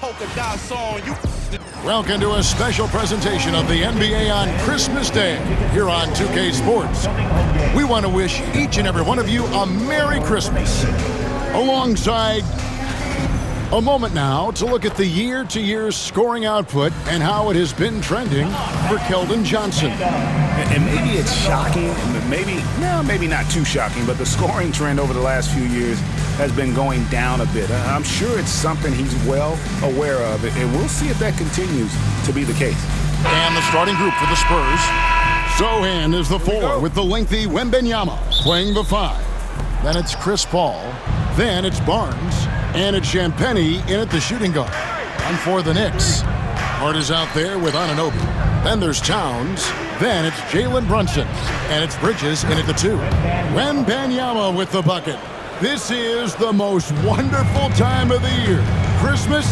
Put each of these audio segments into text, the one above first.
polka dots on. Welcome to a special presentation of the NBA on Christmas Day here on 2K Sports. We want to wish each and every one of you a Merry Christmas. Alongside a moment now to look at the year-to-year scoring output and how it has been trending for Keldon Johnson. And maybe it's shocking, maybe not too shocking, but the scoring trend over the last few years has been going down a bit. I'm sure it's something he's well aware of, and we'll see if that continues to be the case. And the starting group for the Spurs. Sohan is the 4 with the lengthy Wembanyama playing the 5. Then it's Chris Paul. Then it's Barnes. And it's Champagnie in at the shooting guard. And for the Knicks, Hart is out there with Anunoby. Then there's Towns. Then it's Jalen Brunson. And it's Bridges in at the 2. Wembanyama with the bucket. This is the most wonderful time of the year. Christmas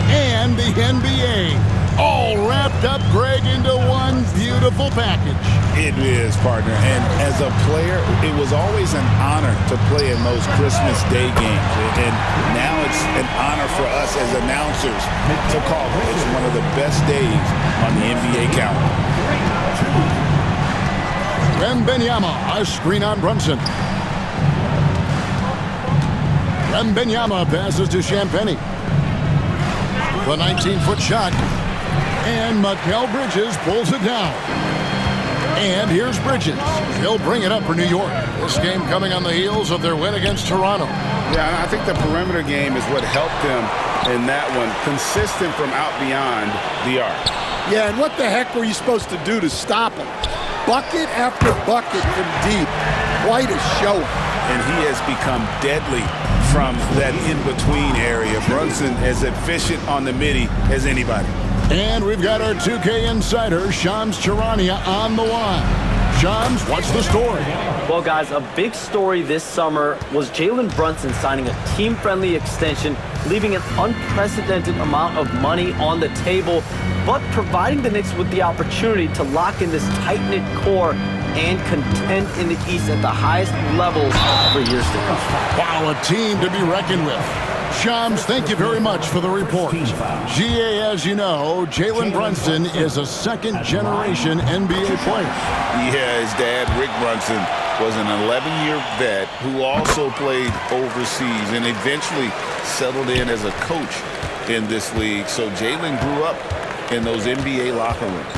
and the NBA. All wrapped up, Greg, into one beautiful package. It is, partner. And as a player, it was always an honor to play in those Christmas Day games. And now it's an honor for us as announcers to call it. It's one of the best days on the NBA calendar. Wembanyama, a screen on Brunson. Wembanyama passes to Champagnie. The 19-foot shot. And Mikal Bridges pulls it down. And here's Bridges. He'll bring it up for New York. This game coming on the heels of their win against Toronto. Yeah, and I think the perimeter game is what helped them in that one. Consistent from out beyond the arc. Yeah, and what the heck were you supposed to do to stop him? Bucket after bucket from deep. Quite a show. And he has become deadly from that in-between area. Brunson as efficient on the midi as anybody. And we've got our 2K insider, Shams Charania, on the line. Shams, what's the story? Well, guys, a big story this summer was Jalen Brunson signing a team-friendly extension, leaving an unprecedented amount of money on the table, but providing the Knicks with the opportunity to lock in this tight-knit core and contend in the East at the highest levels for years to come. Wow, a team to be reckoned with. Shams, thank you very much for the report. GA, as you know, Jalen Brunson is a second-generation NBA player. Yeah, his dad, Rick Brunson, was an 11-year vet who also played overseas and eventually settled in as a coach in this league. So Jalen grew up in those NBA locker rooms.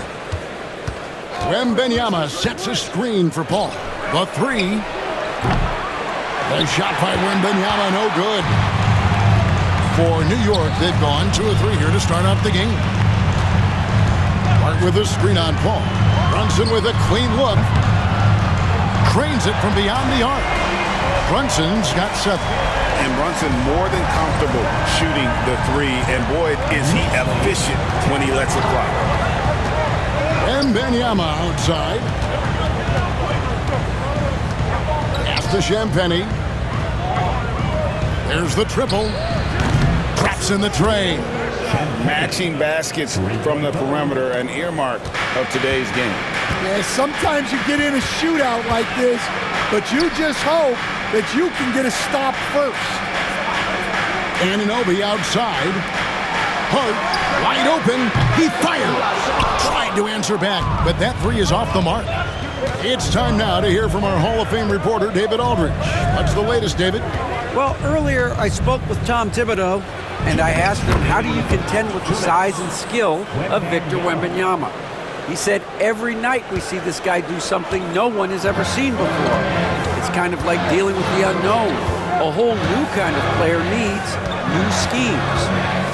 Wembanyama sets a screen for Paul. The 3. The shot by Wembanyama, no good. For New York, they've gone 2 of 3 here to start off the game. Hart with a screen on Paul. Brunson with a clean look. Trains it from beyond the arc. Brunson's got 7. And Brunson more than comfortable shooting the 3. And boy, is he efficient when he lets it fly. Wembanyama outside. Pass to Champagnie. There's the triple. Traps in the tray. Matching baskets from the perimeter, an earmark of today's game. Yeah, sometimes you get in a shootout like this, but you just hope that you can get a stop first. Anunoby outside. Hart, wide open. He fired. Tried to answer back, but that 3 is off the mark. It's time now to hear from our Hall of Fame reporter, David Aldridge. What's the latest, David? Well, earlier I spoke with Tom Thibodeau, and I asked him, how do you contend with the size and skill of Victor Wembanyama? He said, every night we see this guy do something no one has ever seen before. It's kind of like dealing with the unknown. A whole new kind of player needs new schemes.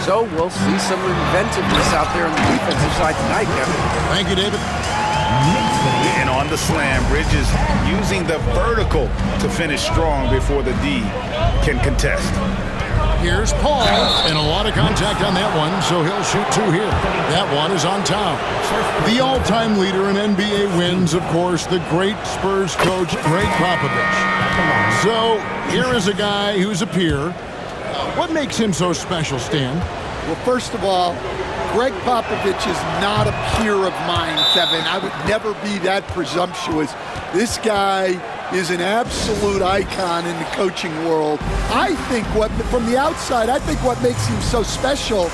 So we'll see some inventiveness out there on the defensive side tonight, Kevin. Thank you, David. And on the slam, Bridges using the vertical to finish strong before the D can contest. Here's Paul, and a lot of contact on that one, so he'll shoot 2 here. That one is on Towns. The all-time leader in NBA wins, of course, the great Spurs coach, Greg Popovich. So here is a guy who's a peer. What makes him so special, Stan? Well, first of all, Greg Popovich is not a peer of mine, Kevin. I would never be that presumptuous. This guy is an absolute icon in the coaching world. I think from the outside, I think what makes him so special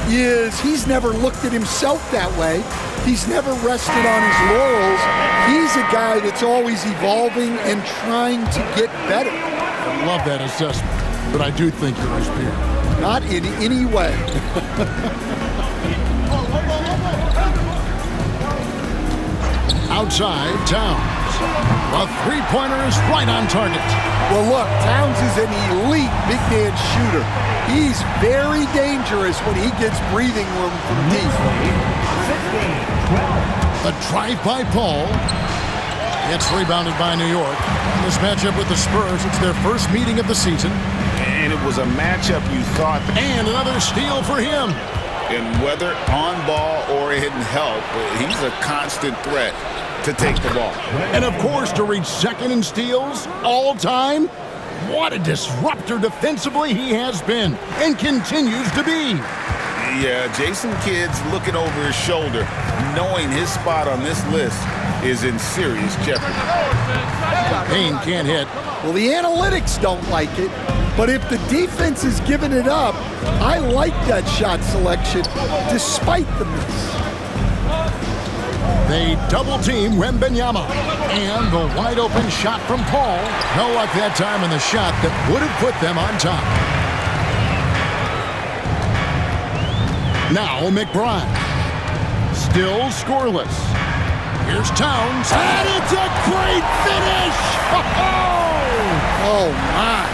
is he's never looked at himself that way. He's never rested on his laurels. He's a guy that's always evolving and trying to get better. I love that assessment, but I do think you're his peer. Not in any way. Outside, Towns. A three-pointer is right on target. Well, look, Towns is an elite big man shooter. He's very dangerous when he gets breathing room from deep. The drive by Paul. It's rebounded by New York. In this matchup with the Spurs, it's their first meeting of the season. And it was a matchup you thought. And another steal for him. And whether on ball or in help, he's a constant threat to take the ball. And of course, to reach second in steals all time. What a disruptor defensively he has been and continues to be. Yeah, Jason Kidd's looking over his shoulder, knowing his spot on this list is in serious jeopardy. Payne can't hit. Well, the analytics don't like it, but if the defense is giving it up, I like that shot selection despite the miss. They double-team Wembanyama. And the wide-open shot from Paul. No luck that time in the shot that would have put them on top. Now McBride. Still scoreless. Here's Towns. And it's a great finish! Oh, my.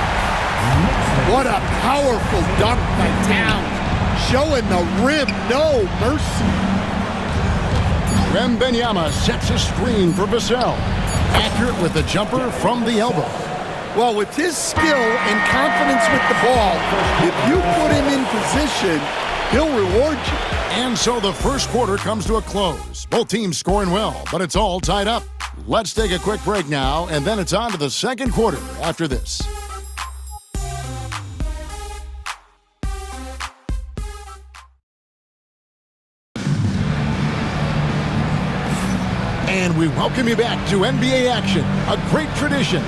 What a powerful dunk by Towns. Showing the rim no mercy. Wembanyama sets a screen for Vassell. Accurate with the jumper from the elbow. Well, with his skill and confidence with the ball, if you put him in position, he'll reward you. And so the first quarter comes to a close. Both teams scoring well, but it's all tied up. Let's take a quick break now, and then it's on to the second quarter after this. And we welcome you back to NBA action, a great tradition,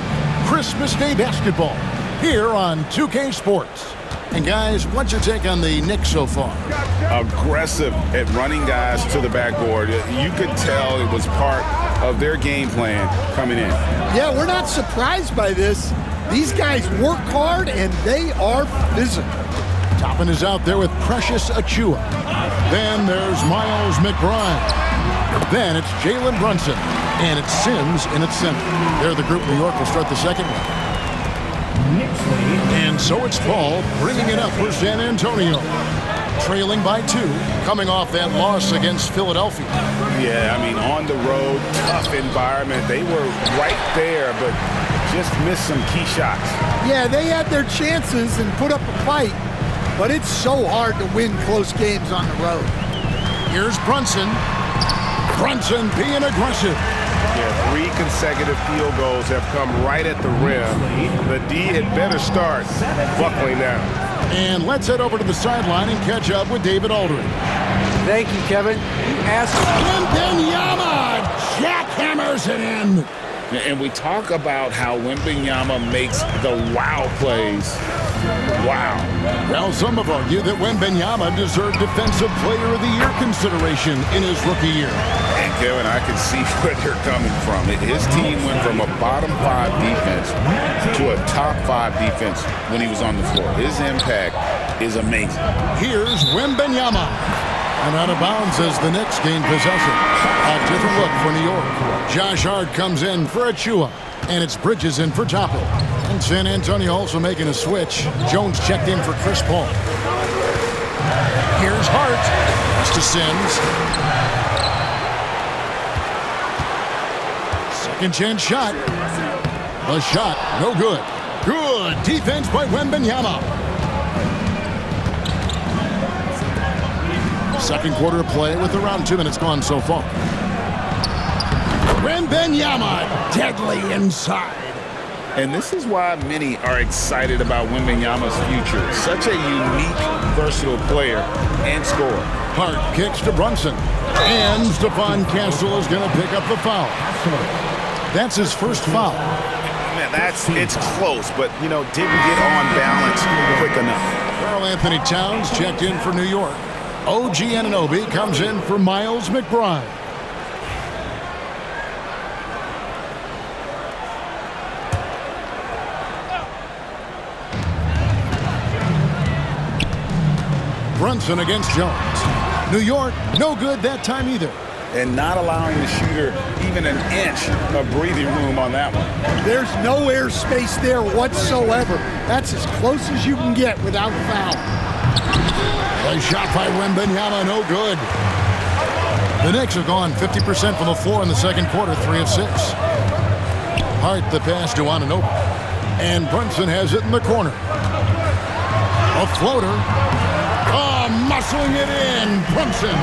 Christmas Day basketball, here on 2K Sports. And guys, what's your take on the Knicks so far? Aggressive at running guys to the backboard. You could tell it was part of their game plan coming in. Yeah, we're not surprised by this. These guys work hard and they are physical. Toppin is out there with Precious Achiuwa. Then there's Miles McBride. Then it's Jalen Brunson. And it's Sims in its center. There the group New York will start the second one. And so it's Paul bringing it up for San Antonio. Trailing by 2, coming off that loss against Philadelphia. Yeah, I mean, on the road, tough environment. They were right there, but just missed some key shots. Yeah, they had their chances and put up a fight, but it's so hard to win close games on the road. Here's Brunson. Brunson being aggressive. Yeah, 3 consecutive field goals have come right at the rim. The D had better start buckling down. And let's head over to the sideline and catch up with David Aldridge. Thank you, Kevin. You asked Wembanyama jackhammers it in. And we talk about how Wembanyama makes the wow plays. Wow. Well, some have argued that Wembanyama deserved Defensive Player of the Year consideration in his rookie year. And Kevin, I can see where they're coming from. His team went from a bottom 5 defense to a top 5 defense when he was on the floor. His impact is amazing. Here's Wembanyama. And out of bounds as the Knicks gain possession. A different look for New York. Josh Hart comes in for Achiuwa. And it's Bridges in for Toppin. And San Antonio also making a switch. Jones checked in for Chris Paul. Here's Hart. Pass to Sims. Second chance shot. The shot, no good. Good defense by Wembanyama. Second quarter of play with around 2 minutes gone so far. Wembanyama deadly inside. And this is why many are excited about Wembanyama's future. Such a unique, versatile player and scorer. Hart kicks to Brunson. And Stephon Castle is going to pick up the foul. That's his first foul. Man, it's close, but, didn't get on balance quick enough. Karl Anthony Towns checked in for New York. OG Anunoby comes in for Miles McBride. Brunson against Jones. New York, no good that time either. And not allowing the shooter even an inch of breathing room on that one. There's no airspace there whatsoever. That's as close as you can get without foul. A shot by Wembanyama, no good. The Knicks have gone 50% from the floor in the second quarter, 3 of 6. Hart the pass to Anunoby. And Brunson has it in the corner. A floater. Oh, muscling it in, Brunson.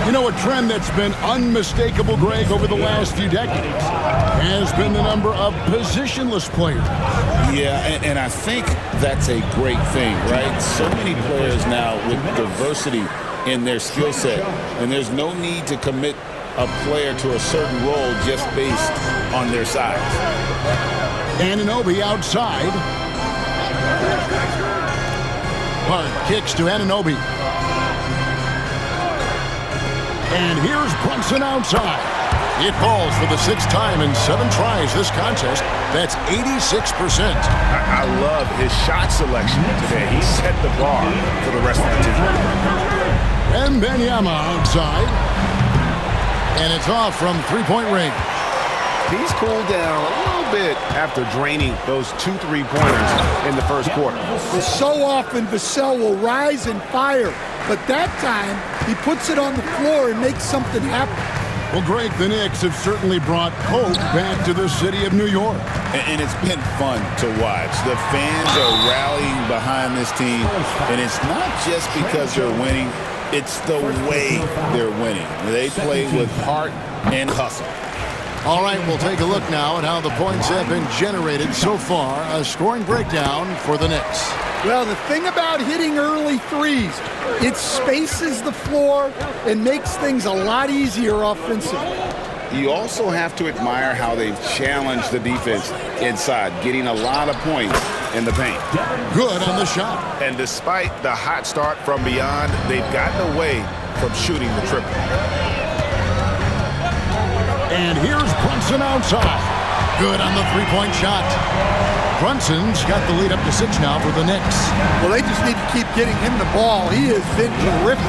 You know, a trend that's been unmistakable, Greg, over the last few decades has been the number of positionless players. Yeah, and I think that's a great thing, right? So many players now with diversity in their skill set, and there's no need to commit a player to a certain role just based on their size. Anunoby outside. Hart kicks to Anunoby. And here's Brunson outside. It falls for the 6th time in 7 tries this contest. That's 86%. I love his shot selection today. He set the bar for the rest of the team. Wembanyama outside. And it's off from 3-point range. He's cooled down a little bit after draining those 2 3-pointers in the first quarter. Well, so often Vassell will rise and fire, but that time he puts it on the floor and makes something happen. Well, Greg, the Knicks have certainly brought hope back to the city of New York. And it's been fun to watch. The fans are rallying behind this team, and it's not just because they're winning, it's the way they're winning. They play with heart and hustle. All right, we'll take a look now at how the points have been generated so far. A scoring breakdown for the Knicks. Well, the thing about hitting early threes, it spaces the floor and makes things a lot easier offensively. You also have to admire how they've challenged the defense inside, getting a lot of points in the paint. Good on the shot. And despite the hot start from beyond, they've gotten away from shooting the triple. And here's Brunson outside. Good on the 3-point shot. Brunson's got the lead up to 6 now for the Knicks. Well, they just need to keep getting him the ball. He has been terrific.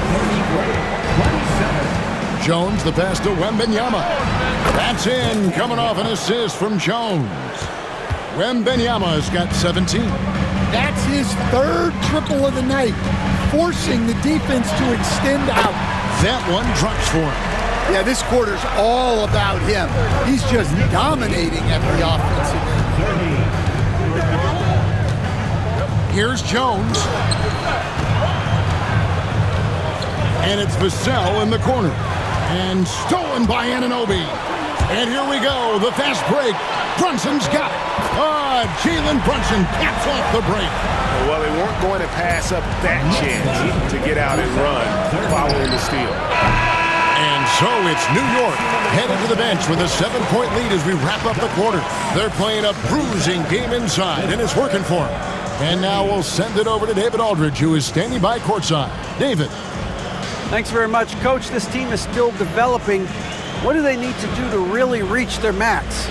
Jones, the pass to Wembanyama. That's in, coming off an assist from Jones. Wembanyama's got 17. That's his 3rd triple of the night, forcing the defense to extend out. That one drops for him. Yeah, this quarter's all about him. He's just dominating at the offensive end. Here's Jones. And it's Vassell in the corner. And stolen by Anunoby. And here we go, the fast break. Brunson's got it. Jalen Brunson caps off the break. Well, they weren't going to pass up that chance to get out and run following the steal. And so it's New York headed to the bench with a 7-point lead as we wrap up the quarter. They're playing a bruising game inside, and it's working for them. And now we'll send it over to David Aldridge, who is standing by courtside. David. Thanks very much, Coach. This team is still developing. What do they need to do to really reach their max?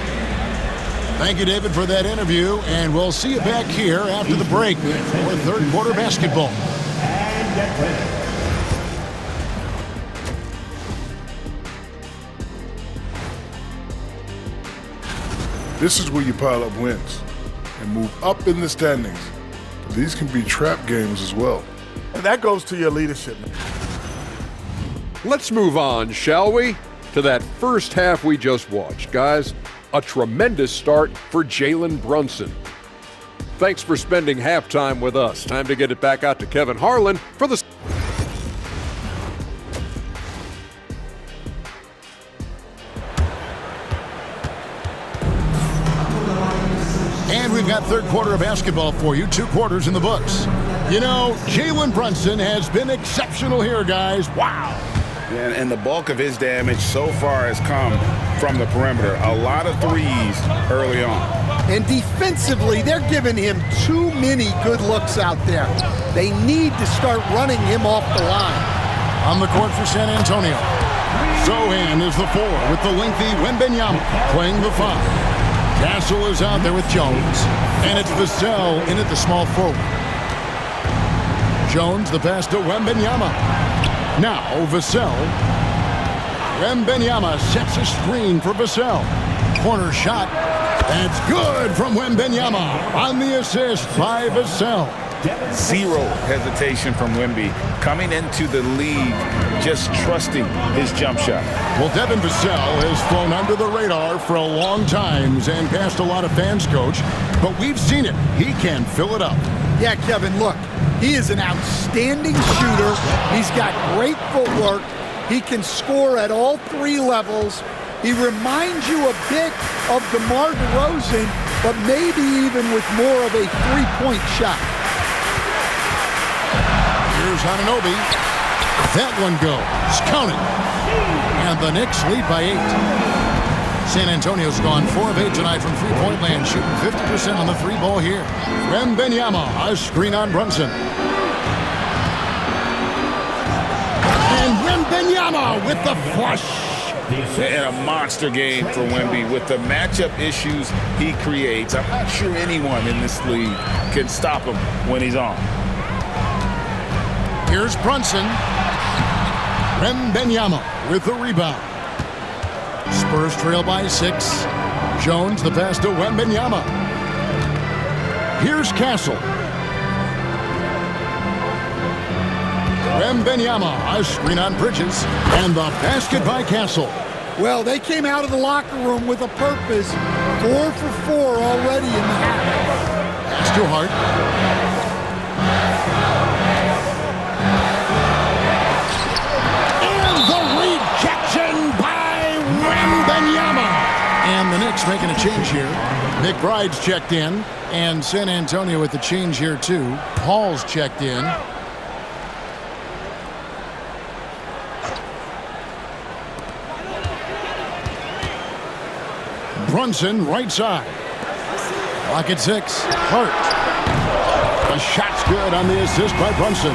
Thank you, David, for that interview, and we'll see you back here after the break for 3rd quarter basketball. This is where you pile up wins and move up in the standings. But these can be trap games as well. And that goes to your leadership. Let's move on, shall we? To that first half we just watched. Guys, a tremendous start for Jalen Brunson. Thanks for spending halftime with us. Time to get it back out to Kevin Harlan for the... And we've got 3rd quarter of basketball for you. 2 quarters in the books. You know, Jalen Brunson has been exceptional here, guys. Wow. And the bulk of his damage so far has come from the perimeter. A lot of threes early on. And defensively, they're giving him too many good looks out there. They need to start running him off the line. On the court for San Antonio. Sohan is the 4 with the lengthy Wembanyama playing the 5. Castle is out there with Jones. And it's Vassell in at the small forward. Jones the pass to Wembanyama. Now Vassell. Wembanyama sets a screen for Vassell. Corner shot. That's good from Wembanyama on the assist by Vassell. Zero hesitation from Wemby. Coming into the league, just trusting his jump shot. Well, Devin Vassell has flown under the radar for a long time and passed a lot of fans, Coach. But we've seen it. He can fill it up. Yeah, Kevin, look, he is an outstanding shooter. He's got great footwork. He can score at all 3 levels. He reminds you a bit of DeMar DeRozan, but maybe even with more of a 3-point shot. Here's Anunoby. That one goes. Counting. And the Knicks lead by 8. San Antonio's gone 4 of 8 tonight from three-point land, shooting 50% on the 3 ball here. Wembanyama, a screen on Brunson. And Wembanyama with the flush. And a monster game for Wemby with the matchup issues he creates. I'm not sure anyone in this league can stop him when he's on. Here's Brunson. Wembanyama with the rebound. Spurs trail by 6. Jones the pass to Wembanyama. Here's Castle. Wembanyama, a screen on Bridges. And the basket by Castle. Well, they came out of the locker room with a purpose. 4 for 4 already in the half. That's too hard. And the Knicks making a change here. McBride's checked in, and San Antonio with the change here too. Paul's checked in. Brunson right side. Lock at 6. Hurt. The shot's good on the assist by Brunson.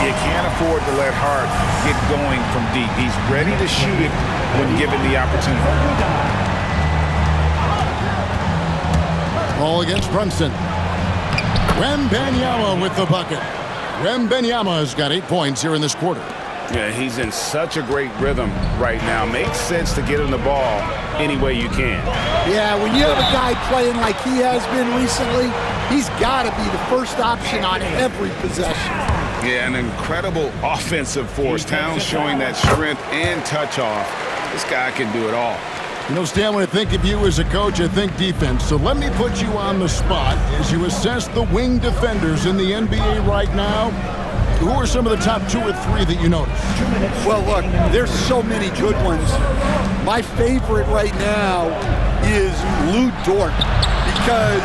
You can't afford to let Hart get going from deep. He's ready to shoot it when given the opportunity. Ball against Brunson. Wembanyama with the bucket. Wembanyama has got 8 points here in this quarter. Yeah, he's in such a great rhythm right now. Makes sense to get him the ball any way you can. Yeah, when you have a guy playing like he has been recently, he's got to be the first option on every possession. Yeah, an incredible offensive force. Towns showing that strength and touch off. This guy can do it all. You know, Stan, when I think of you as a coach, I think defense. So let me put you on the spot as you assess the wing defenders in the NBA right now. Who are some of the top 2 or 3 that you notice? Well, look, there's so many good ones. My favorite right now is Lou Dort because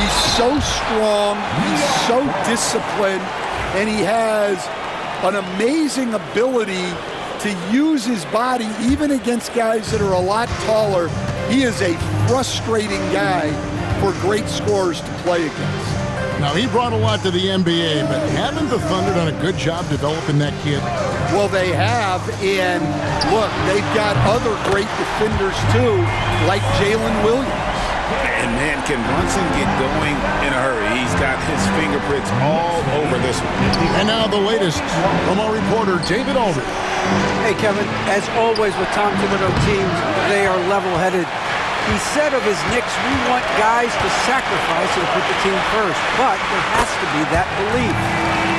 he's so strong, he's so disciplined, and he has an amazing ability to use his body even against guys that are a lot taller. He is a frustrating guy for great scorers to play against. Now, he brought a lot to the NBA, but haven't the Thunder done a good job developing that kid? Well, they have, and look, they've got other great defenders too, like Jalen Williams. And man, can Brunson get going in a hurry? He's got his fingerprints all over this one. And now the latest from our reporter, David Aldridge. Hey, Kevin, as always with Tom Thibodeau teams, they are level-headed. He said of his Knicks, we want guys to sacrifice and put the team first, but there has to be that belief.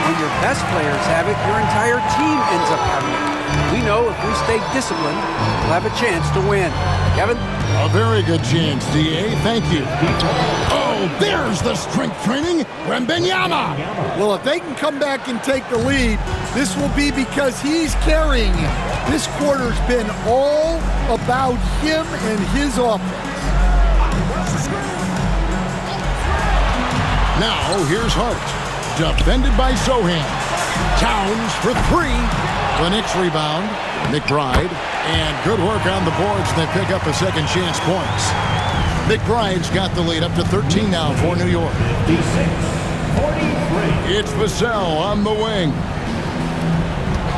When your best players have it, your entire team ends up having it. We know if we stay disciplined, we'll have a chance to win. Kevin? A very good chance, D.A. Thank you. Oh, there's the strength training. Wembanyama. Well, if they can come back and take the lead, this will be because he's carrying it. This quarter's been all about him and his offense. Now, here's Hart. Defended by Sohan. Towns for 3. The Knicks rebound. McBride. And good work on the boards. They pick up a second chance points. McBride's got the lead up to 13 now for New York. It's Vassell on the wing.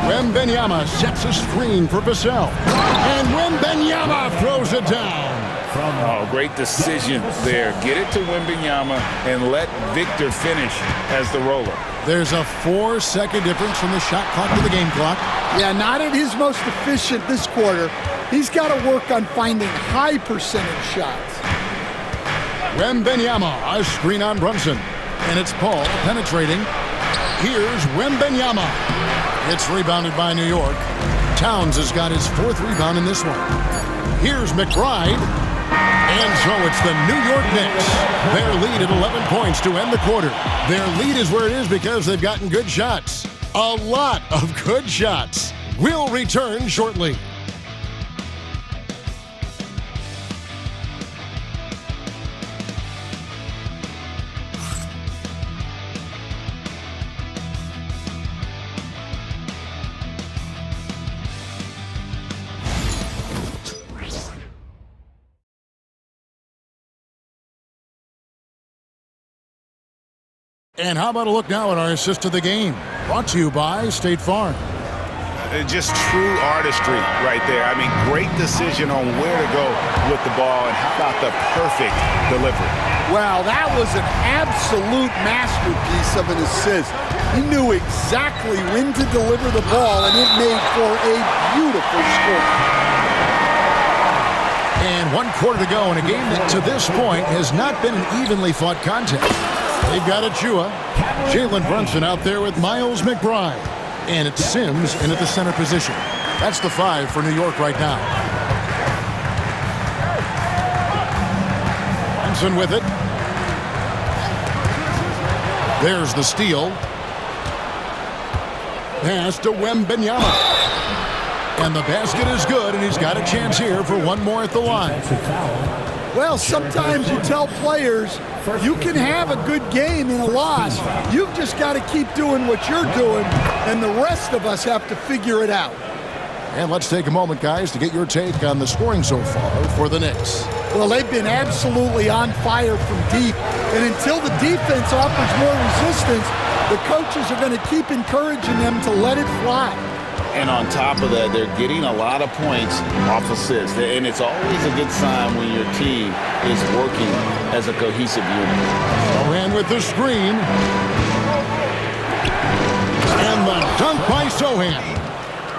Wembanyama sets a screen for Vassell. And Wembanyama throws it down. Oh, great decision there. Get it to Wembanyama and let Victor finish as the roller. There's a 4-second difference from the shot clock to the game clock. Yeah, not at his most efficient this quarter. He's got to work on finding high percentage shots. Wembanyama, a screen on Brunson. And it's Paul penetrating. Here's Wembanyama. It's rebounded by New York. Towns has got his 4th rebound in this one. Here's McBride. And so it's the New York Knicks. Their lead at 11 points to end the quarter. Their lead is where it is because they've gotten good shots. A lot of good shots. We'll return shortly. And how about a look now at our assist of the game? Brought to you by State Farm. Just true artistry right there. I mean, great decision on where to go with the ball, and how about the perfect delivery? Wow, that was an absolute masterpiece of an assist. He knew exactly when to deliver the ball, and it made for a beautiful score. And 1 quarter to go in a game that to this point has not been an evenly fought contest. They've got Achua, Jalen Brunson out there with Miles McBride. And it's Sims in at the center position. That's the 5 for New York right now. Brunson with it. There's the steal. Pass to Wembanyama. And the basket is good, and he's got a chance here for one more at the line. Well, sometimes you tell players you can have a good game in a loss. You've just got to keep doing what you're doing, and the rest of us have to figure it out. And let's take a moment, guys, to get your take on the scoring so far for the Knicks. Well, they've been absolutely on fire from deep, and until the defense offers more resistance, the coaches are going to keep encouraging them to let it fly. And on top of that, they're getting a lot of points off assists. And it's always a good sign when your team is working as a cohesive unit. Sohan with the screen. And the dunk by Sohan.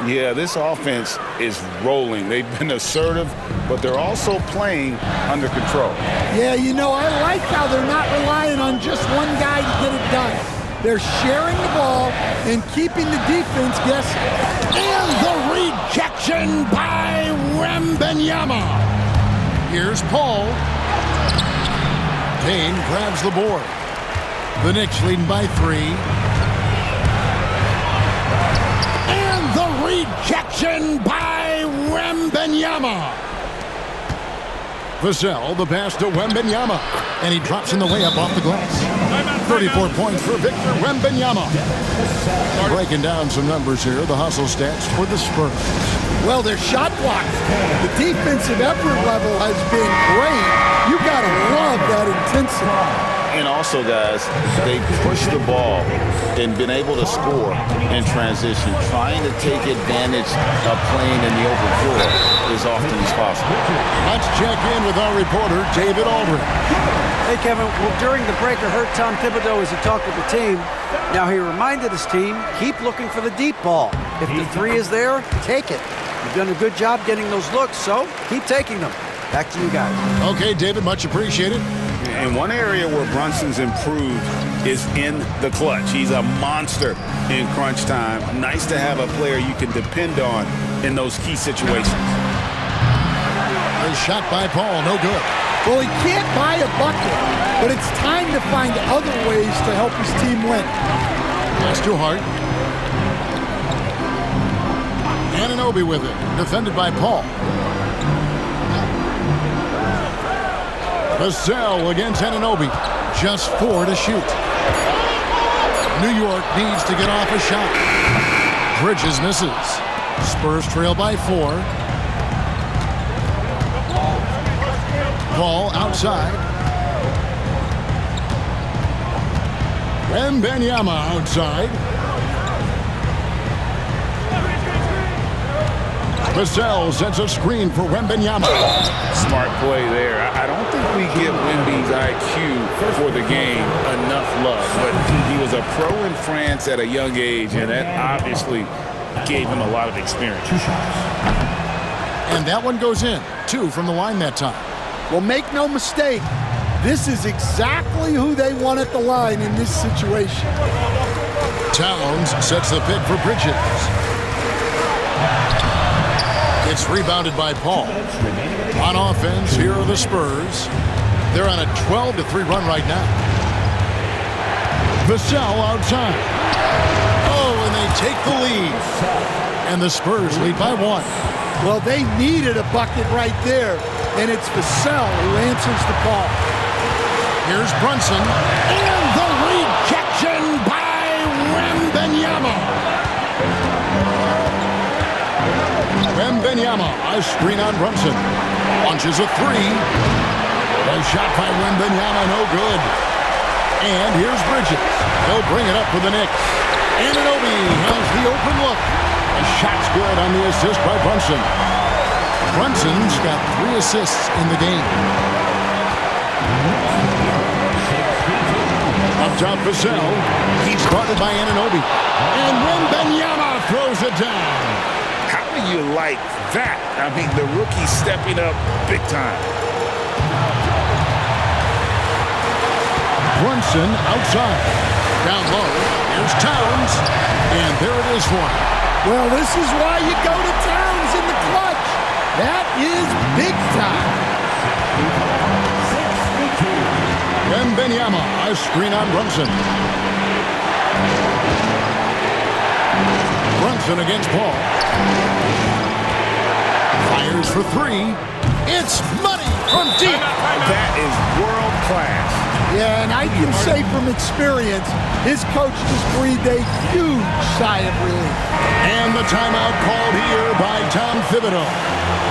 Yeah, this offense is rolling. They've been assertive, but they're also playing under control. Yeah, you know, I like how they're not relying on just one guy to get it done. They're sharing the ball and keeping the defense guessing. And the rejection by Wembanyama. Here's Paul. Kane grabs the board. The Knicks leading by 3. And the rejection by Wembanyama. Vassell, the pass to Wembanyama. And he drops in the layup off the glass. 34 points for Victor Wembanyama. Breaking down some numbers here, the hustle stats for the Spurs. Well, their shot blocks. The defensive effort level has been great. You got to love that intensity. And also, guys, they pushed the ball and been able to score in transition, trying to take advantage of playing in the open floor as often as possible. Let's check in with our reporter, David Aldridge. Hey, Kevin. Well, during the break, I heard Tom Thibodeau as he talked with the team. Now, he reminded his team, keep looking for the deep ball. If the 3 is there, take it. You've done a good job getting those looks, so keep taking them. Back to you guys. Okay, David, much appreciated. And one area where Brunson's improved is in the clutch. He's a monster in crunch time. Nice to have a player you can depend on in those key situations. A shot by Paul, no good. Well, he can't buy a bucket, but it's time to find other ways to help his team win. That's too hard. Anunoby with it, defended by Paul. Vassell against Anunoby. Just 4 to shoot. New York needs to get off a shot. Bridges misses. Spurs trail by 4. Ball outside. Wembanyama outside. Vassell sends a screen for Wembanyama. Smart play there. I don't think we give Wemby's IQ for the game enough love, but he was a pro in France at a young age, and that obviously gave him a lot of experience. And that one goes in. 2 from the line that time. Well, make no mistake, this is exactly who they want at the line in this situation. Towns sets the pick for Bridges. It's rebounded by Paul. On offense, here are the Spurs. They're on a 12-3 run right now. Vassell outside. Oh, and they take the lead. And the Spurs lead by 1. Well, they needed a bucket right there, and it's Vassell who answers the call. Here's Brunson. And the rejection by Wembanyama. Wembanyama, a screen on Brunson. Launches a 3. A shot by Wembanyama, no good. And here's Bridges. He'll bring it up for the Knicks. Anunoby has the open look. The shot's good on the assist by Brunson. Brunson's got 3 assists in the game. Up top, Vassell. He's guarded by Anunoby. And Wembanyama throws it down. How do you like that? I mean, the rookie stepping up big time. Brunson outside. Down low. Here's Towns. And there it is for him. Well, this is why you go to Towns in the clutch. That is big time. Wembanyama, a screen on Brunson. Brunson against Paul. Fires for 3. It's money from deep. That is world class. Yeah, and I can say from experience, his coach just breathed a huge sigh of relief. And the timeout called here by Tom Thibodeau.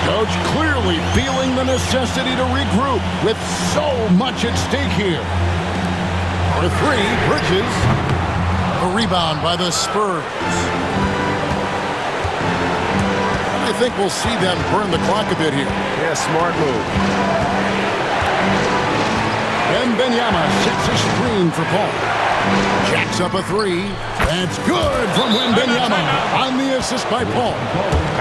Coach clearly feeling the necessity to regroup with so much at stake here. For 3, Bridges. A rebound by the Spurs. And I think we'll see them burn the clock a bit here. Yeah, smart move. Wembanyama sets a screen for Paul. Jacks up a 3. That's good from Wembanyama on the assist by Paul.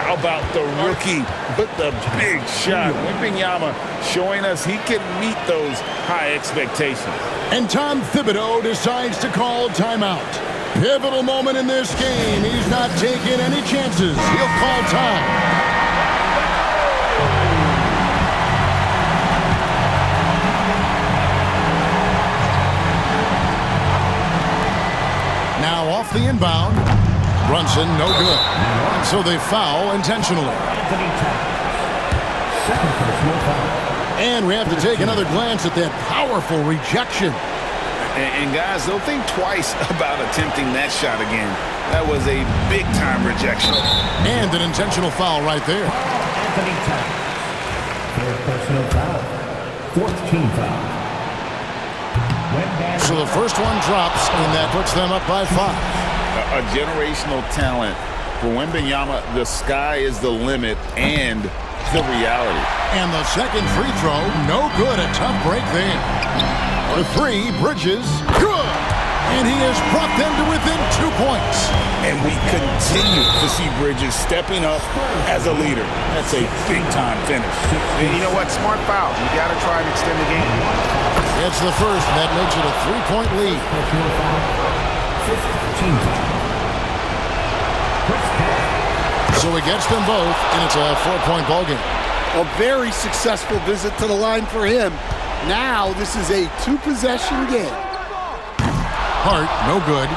How about the rookie with the big shot? Wembanyama showing us he can meet those high expectations. And Tom Thibodeau decides to call timeout. Pivotal moment in this game. He's not taking any chances. He'll call time. Now off the inbound. Brunson, no good. So they foul intentionally. And we have to take another glance at that powerful rejection. And guys, don't think twice about attempting that shot again. That was a big-time rejection. And an intentional foul right there. Anthony Towns. Third personal foul. 4th team foul. So the first one drops, and that puts them up by 5. A generational talent. For Wembanyama, the sky is the limit and the reality. And the second free throw, no good. A tough break there. For 3, Bridges, good. And he has brought them to within 2 points. And we continue to see Bridges stepping up as a leader. That's a big-time finish. And you know what? Smart foul. You got to try and extend the game. It's the first, and that makes it a 3-point lead. 5th team foul. So he gets them both, and it's a 4-point ball game. A very successful visit to the line for him. Now this is a 2-possession game. Hart, no good.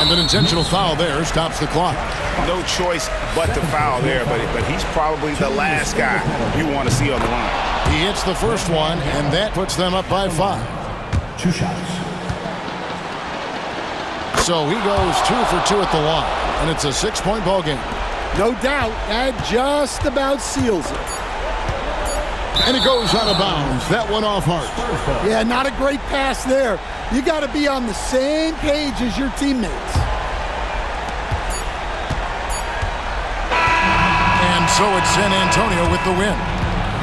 And an intentional foul there stops the clock. No choice but to foul there, but he's probably the last guy you want to see on the line. He hits the first one, and that puts them up by 5. 2 shots. So he goes 2 for 2 at the line, and it's a 6-point ball game. No doubt, that just about seals it. And it goes out of bounds. That one off Hart. Yeah, not a great pass there. You got to be on the same page as your teammates. And so it's San Antonio with the win.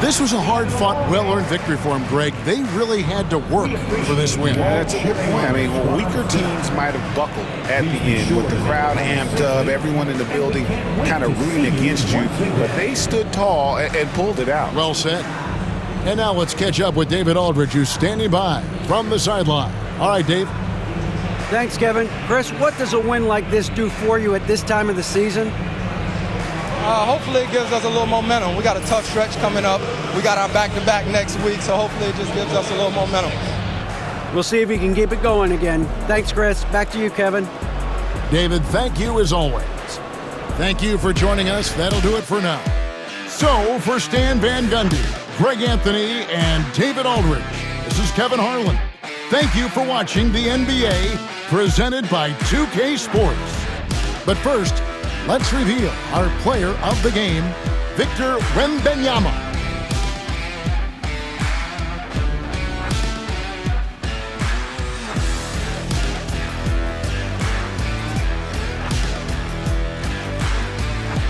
This was a hard-fought, well-earned victory for them, Greg. They really had to work for this win. Yeah, that's a good point. I mean, weaker teams might have buckled at the end with the crowd amped up, everyone in the building kind of rooting against you, but they stood tall and pulled it out. Well said. And now let's catch up with David Aldridge, who's standing by from the sideline. All right, Dave. Thanks, Kevin. Chris, what does a win like this do for you at this time of the season? Hopefully it gives us a little momentum. We got a tough stretch coming up. We got our back-to-back next week, so hopefully it just gives us a little momentum. We'll see if we can keep it going again. Thanks, Chris. Back to you, Kevin. David, thank you as always. Thank you for joining us. That'll do it for now. So, for Stan Van Gundy, Greg Anthony, and David Aldridge, this is Kevin Harlan. Thank you for watching the NBA, presented by 2K Sports. But first, let's reveal our player of the game, Victor Wembanyama.